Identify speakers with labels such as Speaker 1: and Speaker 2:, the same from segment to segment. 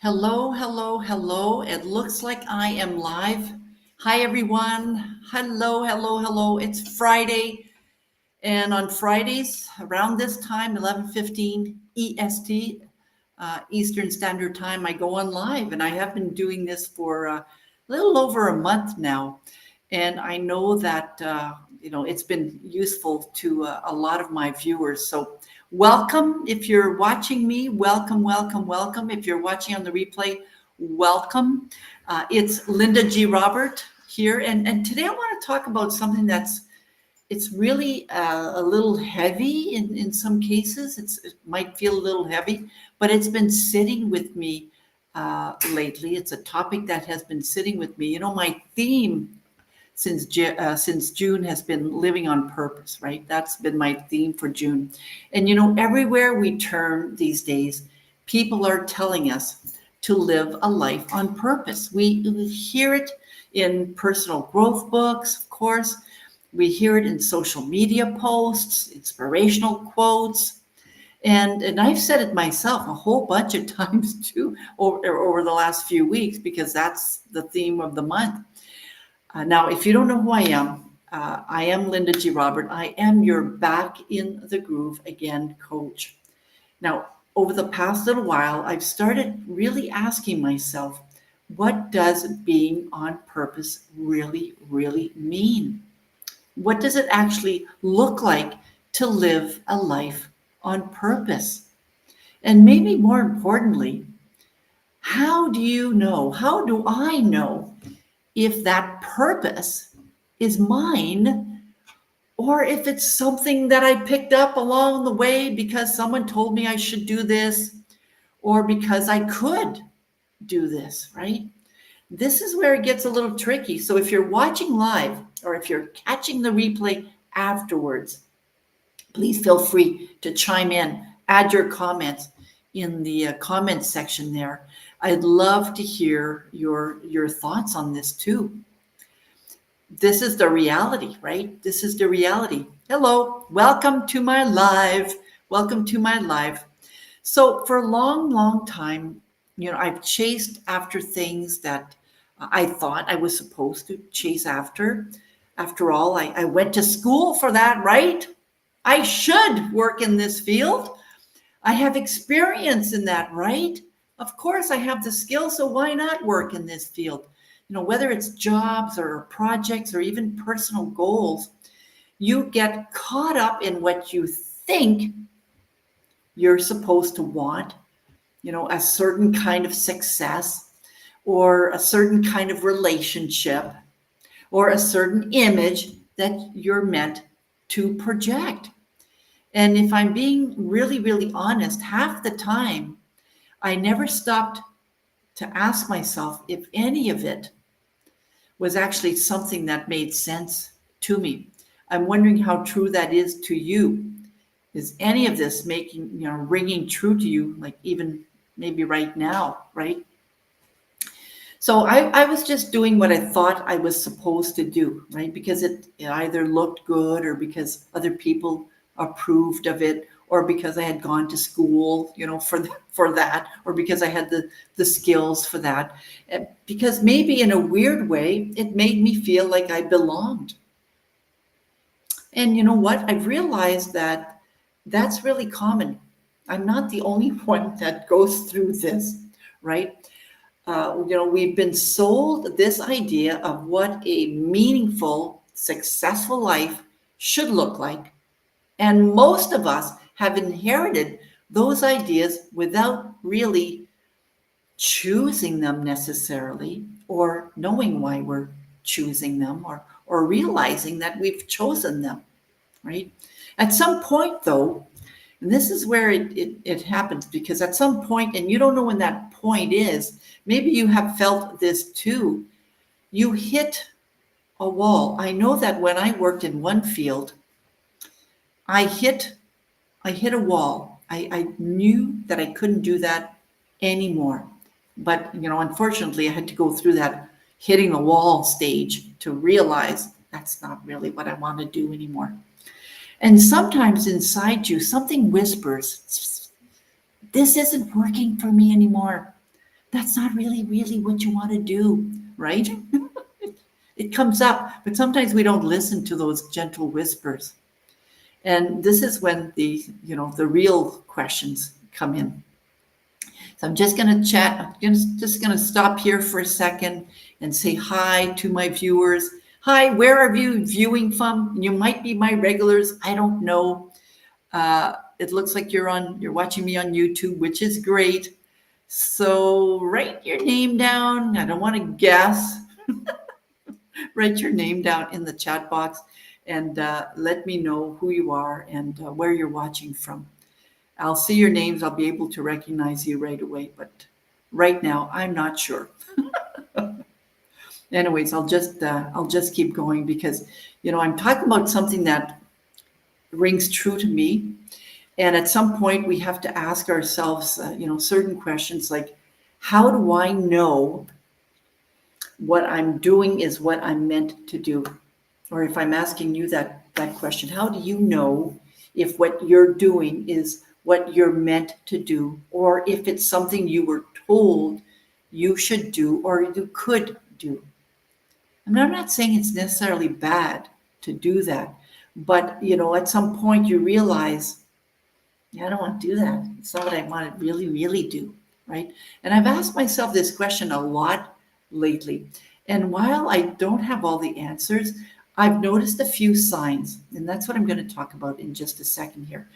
Speaker 1: Hello, hello, hello. It looks like I am live. Hi, everyone. Hello, hello, hello. It's Friday. And on Fridays, around this time, 11:15 EST, Eastern Standard Time, I go on live. And I have been doing this for a little over a month now. And I know that, it's been useful to a lot of my viewers. So welcome. If you're watching me, welcome, welcome, welcome. If you're watching on the replay, welcome. It's Linda G. Robert here. And today I want to talk about something it's really a little heavy in some cases. It might feel a little heavy, but it's been sitting with me lately. It's a topic that has been sitting with me. My theme since June has been living on purpose, right? That's been my theme for June. And everywhere we turn these days, people are telling us to live a life on purpose. We hear it in personal growth books, of course. We hear it in social media posts, inspirational quotes. And I've said it myself a whole bunch of times too over the last few weeks, because that's the theme of the month. Now, if you don't know who I am Linda G. Robert. I am your back in the groove again coach. Now, over the past little while, I've started really asking myself, what does being on purpose really, really mean? What does it actually look like to live a life on purpose? And maybe more importantly, how do I know if that purpose is mine, or if it's something that I picked up along the way because someone told me I should do this, or because I could do this, right? This is where it gets a little tricky. So if you're watching live, or if you're catching the replay afterwards, please feel free to chime in, add your comments in the comments section there. I'd love to hear your thoughts on this too. This is the reality, right? This is the reality. Hello, welcome to my live. Welcome to my live. So for a long, long time, I've chased after things that I thought I was supposed to chase after. After all, I went to school for that, right? I should work in this field. I have experience in that, right? Of course, I have the skills, so why not work in this field? Whether it's jobs or projects or even personal goals, you get caught up in what you think you're supposed to want, a certain kind of success, or a certain kind of relationship, or a certain image that you're meant to project. And if I'm being really, really honest, half the time, I never stopped to ask myself if any of it was actually something that made sense to me. I'm wondering how true that is to you. Is any of this ringing true to you, like even maybe right now, right? So I was just doing what I thought I was supposed to do, right? Because it either looked good, or because other people approved of it, or because I had gone to school, for that, or because I had the skills for that. Because maybe in a weird way, it made me feel like I belonged. And you know what? I've realized that that's really common. I'm not the only one that goes through this, right? We've been sold this idea of what a meaningful, successful life should look like. And most of us have inherited those ideas without really choosing them necessarily, or knowing why we're choosing them, or realizing that we've chosen them, right? At some point, though, and this is where it happens, because at some point, and you don't know when that point is, maybe you have felt this too, you hit a wall. I know that when I worked in one field, I hit a wall. I knew that I couldn't do that anymore. But, unfortunately, I had to go through that hitting the wall stage to realize that's not really what I want to do anymore. And sometimes inside you, something whispers, this isn't working for me anymore. that's not really what you want to do, right? It comes up, but sometimes we don't listen to those gentle whispers. And this is when the real questions come in. So I'm just going to chat. Just going to stop here for a second and say hi to my viewers. Hi, where are you viewing from? You might be my regulars. I don't know. It looks like you're watching me on YouTube, which is great. So write your name down. I don't want to guess. Write your name down in the chat box and let me know who you are and where you're watching from. I'll see your names. I'll be able to recognize you right away. But right now, I'm not sure. Anyways, I'll just keep going because I'm talking about something that rings true to me. And at some point, we have to ask ourselves, certain questions like, how do I know what I'm doing is what I'm meant to do? Or if I'm asking you that question, how do you know if what you're doing is what you're meant to do, or if it's something you were told you should do or you could do? And I'm not saying it's necessarily bad to do that, but at some point you realize, yeah, I don't want to do that. It's not what I want to really do, right? And I've asked myself this question a lot lately. And while I don't have all the answers, I've noticed a few signs, and that's what I'm going to talk about in just a second here.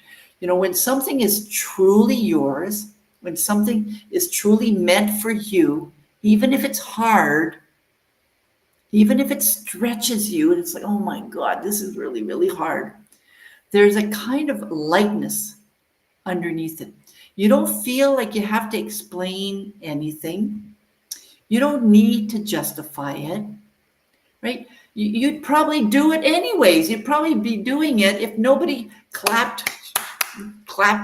Speaker 1: When something is truly yours, when something is truly meant for you, even if it's hard, even if it stretches you, and it's like, oh my God, this is really hard, there's a kind of lightness underneath it. You don't feel like you have to explain anything. You don't need to justify it, right? You'd probably do it anyways. You'd probably be doing it if nobody clapped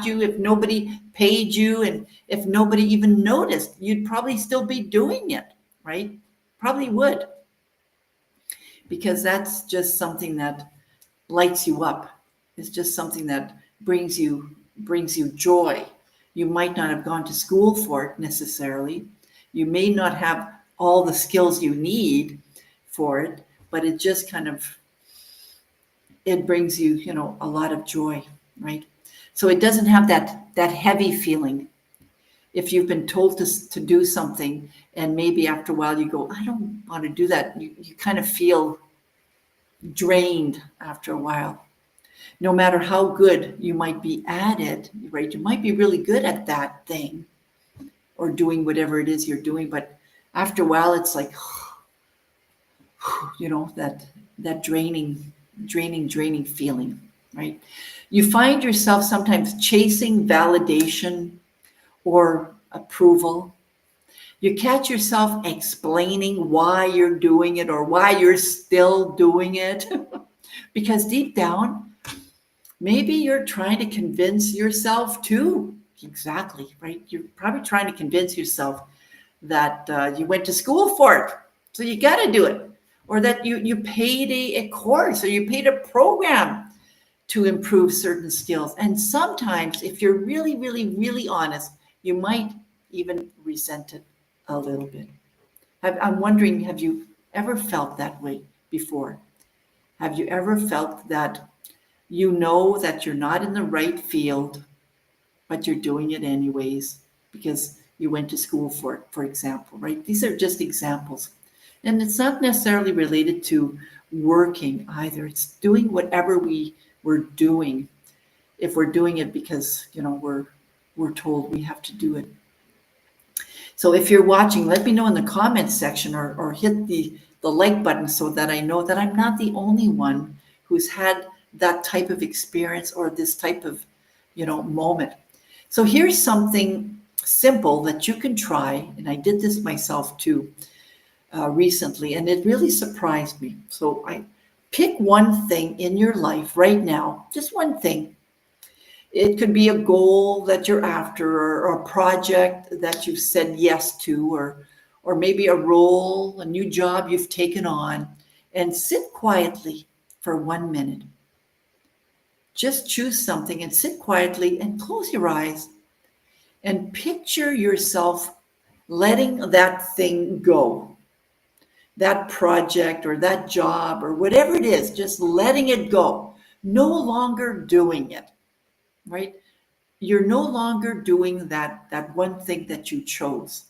Speaker 1: you, if nobody paid you, and if nobody even noticed. You'd probably still be doing it, right? Probably would, because that's just something that lights you up. It's just something that brings you joy. You might not have gone to school for it necessarily. You may not have all the skills you need for it, but it just it brings you, a lot of joy, right? So it doesn't have that heavy feeling. If you've been told to do something and maybe after a while you go, I don't want to do that, you kind of feel drained after a while. No matter how good you might be at it, right? You might be really good at that thing or doing whatever it is you're doing, but after a while, it's like, that draining feeling, right? You find yourself sometimes chasing validation or approval. You catch yourself explaining why you're doing it or why you're still doing it. Because deep down, maybe you're trying to convince yourself too. Exactly, right? You're probably trying to convince yourself that you went to school for it, so you got to do it. Or that you paid a course or you paid a program to improve certain skills. And sometimes, if you're really honest, you might even resent it a little bit. I'm wondering, have you ever felt that way before? Have you ever felt that that you're not in the right field, but you're doing it anyways because you went to school for it, for example, right? These are just examples. And it's not necessarily related to working either. It's doing whatever we're doing, if we're doing it because, we're told we have to do it. So if you're watching, let me know in the comments section or hit the like button so that I know that I'm not the only one who's had that type of experience or this type of, moment. So here's something simple that you can try. And I did this myself too recently, and it really surprised me. So I pick one thing in your life right now, just one thing. It could be a goal that you're after or a project that you've said yes to, or maybe a role, a new job you've taken on, and sit quietly for 1 minute. Just choose something and sit quietly and close your eyes and picture yourself letting that thing go, that project or that job or whatever it is, just letting it go, no longer doing it, right? You're no longer doing that one thing that you chose.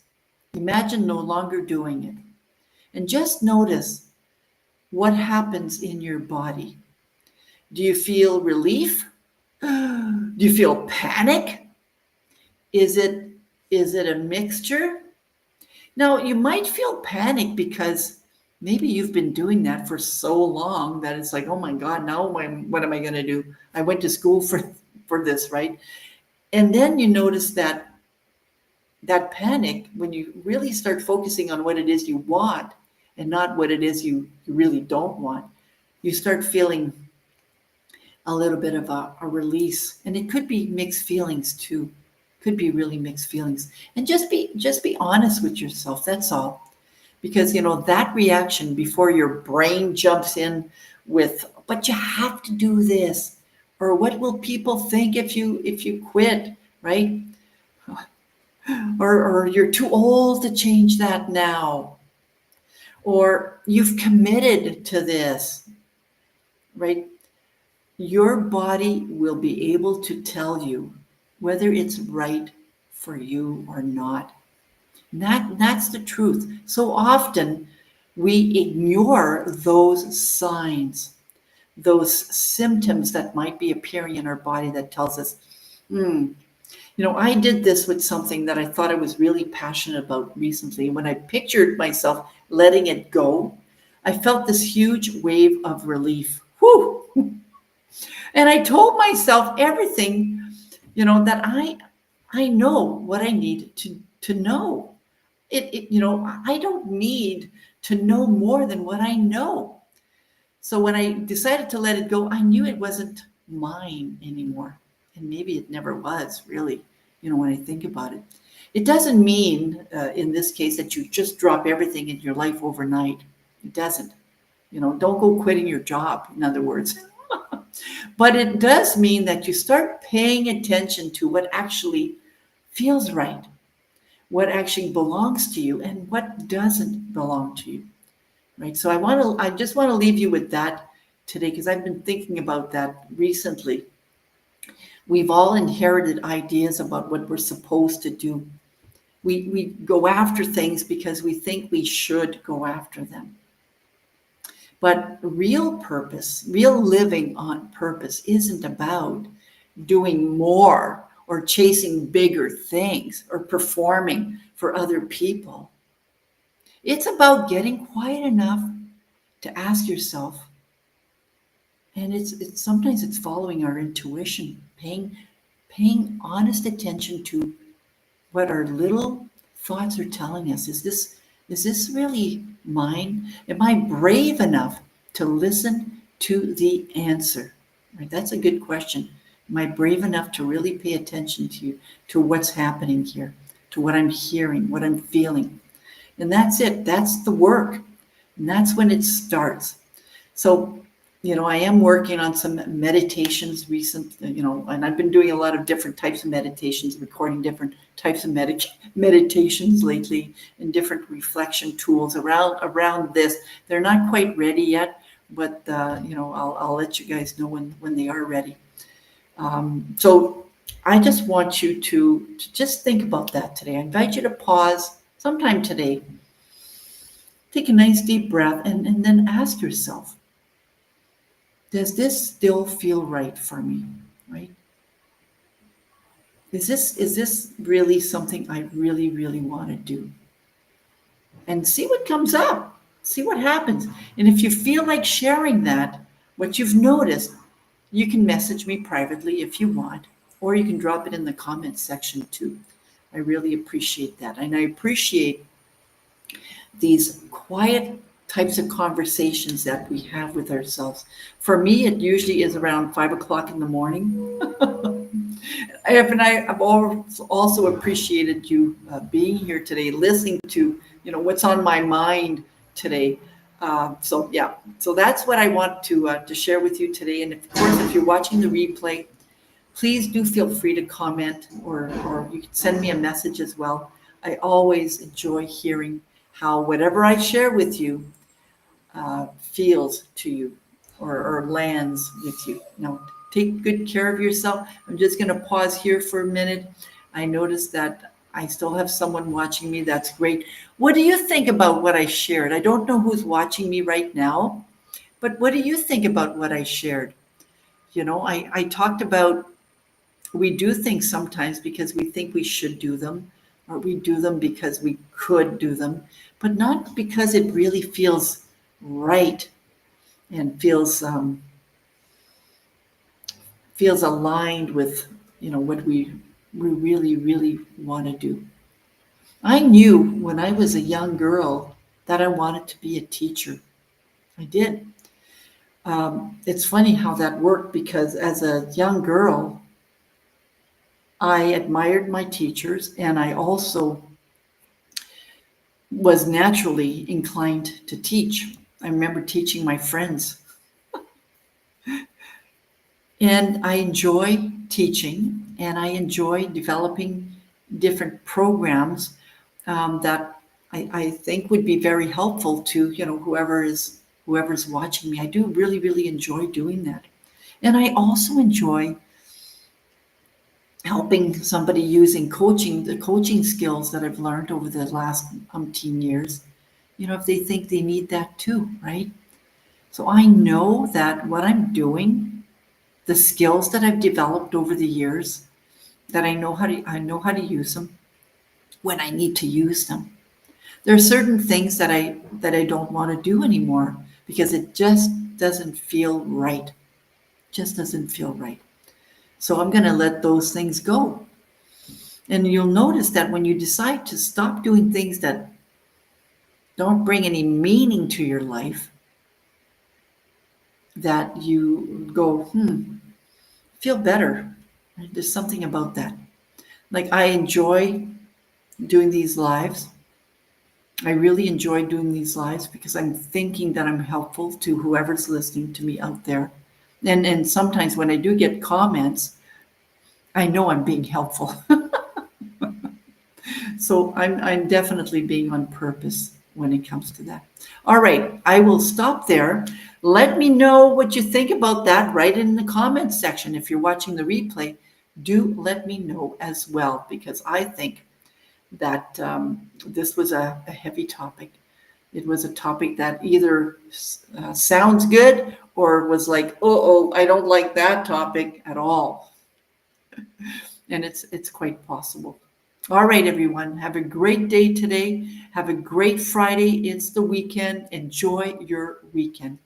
Speaker 1: Imagine no longer doing it. And just notice what happens in your body. Do you feel relief? Do you feel panic? Is it a mixture? Now, you might feel panic because maybe you've been doing that for so long that it's like, oh my God, now what am I going to do? I went to school for this, right? And then you notice that panic, when you really start focusing on what it is you want and not what it is you really don't want, you start feeling a little bit of a release. And it could be mixed feelings too. Could be really mixed feelings. And just be honest with yourself. That's all. Because that reaction before your brain jumps in with, but you have to do this, or what will people think if you quit, right? Or you're too old to change that now, or you've committed to this, right? Your body will be able to tell you whether it's right for you or not. That's the truth. So often we ignore those signs, those symptoms that might be appearing in our body that tells us, I did this with something that I thought I was really passionate about recently. When I pictured myself letting it go, I felt this huge wave of relief. Whew! And I told myself everything, that I know what I need to know. I don't need to know more than what I know. So when I decided to let it go, I knew it wasn't mine anymore. And maybe it never was, really, when I think about it. It doesn't mean, in this case, that you just drop everything in your life overnight. It doesn't. Don't go quitting your job, in other words. But it does mean that you start paying attention to what actually feels right, what actually belongs to you, and what doesn't belong to you. Right? So I just want to leave you with that today, because I've been thinking about that recently. We've all inherited ideas about what we're supposed to do. We go after things because we think we should go after them. But real purpose, real living on purpose, isn't about doing more or chasing bigger things or performing for other people. It's about getting quiet enough to ask yourself, and it's sometimes it's following our intuition, paying honest attention to what our little thoughts are telling us. Is this really mine? Am I brave enough to listen to the answer? Right? That's a good question. Am I brave enough to really pay attention to what's happening here, to what I'm hearing, what I'm feeling? And that's it. That's the work. And that's when it starts. So, I am working on some meditations recently, and I've been doing a lot of different types of meditations, recording different types of meditations lately, and different reflection tools around this. They're not quite ready yet, but I'll let you guys know when they are ready. So I just want you to just think about that today. I invite you to pause sometime today. Take a nice deep breath and then ask yourself, does this still feel right for me? Right? Is this really something I really, really want to do? And see what comes up. See what happens. And if you feel like sharing that, what you've noticed, you can message me privately if you want, or you can drop it in the comments section too. I really appreciate that. And I appreciate these quiet types of conversations that we have with ourselves. For me, it usually is around 5 o'clock in the morning. I've also appreciated you being here today, listening to what's on my mind today. So that's what I want to share with you today. And of course, if you're watching the replay, please do feel free to comment, or you can send me a message as well. I always enjoy hearing how whatever I share with you feels to you or lands with you. Now, take good care of yourself. I'm just going to pause here for a minute. I noticed that I still have someone watching me. That's great. What do you think about what I shared? I don't know who's watching me right now, but what do you think about what I shared? I talked about we do things sometimes because we think we should do them, or we do them because we could do them, but not because it really feels right and feels aligned with what we really want to do. I knew when I was a young girl that I wanted to be a teacher. I did. It's funny how that worked because as a young girl, I admired my teachers and I also was naturally inclined to teach. I remember teaching my friends, and I enjoy teaching and I enjoy developing different programs that I think would be very helpful to whoever's watching me. I do really enjoy doing that, and I also enjoy helping somebody using the coaching skills that I've learned over the last umpteen years. If they think they need that too, right? So I know that what I'm doing, the skills that I've developed over the years, that I know how to use them when I need to use them. There are certain things that I don't want to do anymore because it just doesn't feel right. Just doesn't feel right. So I'm going to let those things go. And you'll notice that when you decide to stop doing things that don't bring any meaning to your life, that you go, feel better. Right? There's something about that. Like I enjoy doing these lives. I really enjoy doing these lives because I'm thinking that I'm helpful to whoever's listening to me out there. And sometimes when I do get comments, I know I'm being helpful. So I'm definitely being on purpose when it comes to that. All right, I will stop there. Let me know what you think about that. Write it in the comments section. If you're watching the replay, do let me know as well, because I think that this was a heavy topic. It was a topic that either sounds good or was like, oh, I don't like that topic at all. And it's quite possible. All right, everyone. Have a great day today. Have a great Friday. It's the weekend. Enjoy your weekend.